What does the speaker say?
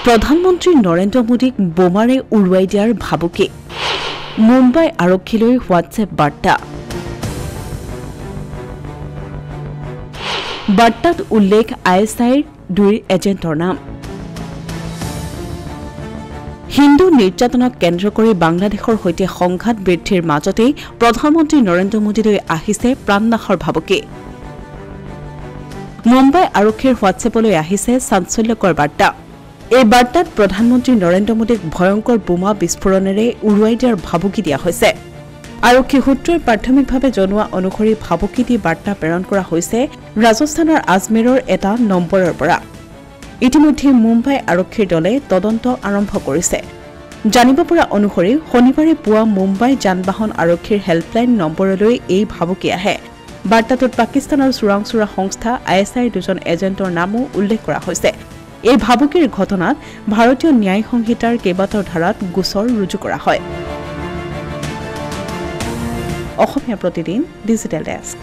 প্ৰধানমন্ত্ৰী নৰেন্দ্ৰ মোদীক বোমাৰে উৰুৱাই দিয়াৰ ভাবুকি মুম্বাই আৰক্ষীলৈ হোৱাটছএপ বাৰ্তা বাৰ্তাত উল্লেখ ISIৰ 2 এজেণ্টৰ নাম হিন্দু নিৰ্যাতনক কেন্দ্ৰ কৰি বাংলাদেশৰ সৈতে সংঘাত বৃদ্ধিৰ মাজতেই প্ৰধানমন্ত্ৰী নৰেন্দ্ৰ মোদীলৈ আহিছে প্ৰাণনাশৰ ভাবুকি মুম্বাই আৰক্ষীৰ হোৱাটছএপলৈ আহিছে চাঞ্চল্যকৰ বাৰ্তা এই বাৰ্তাত প্ৰধানমন্ত্ৰী নৰেন্দ্ৰ মোদীক ভয়ংকৰ বোমা বিস্ফোৰণেৰে উৰুৱাই দিয়াৰ ভাবুকি দিয়া হৈছে আৰক্ষী সূত্ৰই প্ৰাথমিকভাৱে জনোৱা অনুসৰি ভাবুকি দি বাৰ্তা প্ৰেৰণ কৰা হৈছে ৰাজস্থানৰ আজমেৰৰ এটা নম্বৰৰ পৰা ইতিমধ্যে মুম্বাই আৰক্ষীৰ দলে তদন্ত আৰম্ভ কৰিছে জানিব পৰা অনুসৰি শনিবাৰে পুৱা মুম্বাই যান-বাহন আৰক্ষীৰ হেল্পলাইন নম্বৰলৈ এই ভাবুকি আহে বাৰ্তাটোত পাকিস্তানৰ চোৰাংচোৰা সংস্থা ISIৰ 2জন এজেণ্টৰ নামো উল্লেখ কৰা হৈছে এই ভাবুকিৰ ঘটনাত ভাৰতীয় ন্যায় সংহিতাৰ কেইবাটাও ধাৰাত গোচৰ ৰুজু কৰা হয় অসমীয়া প্ৰতিদিন ডিজিটেল ডেস্ক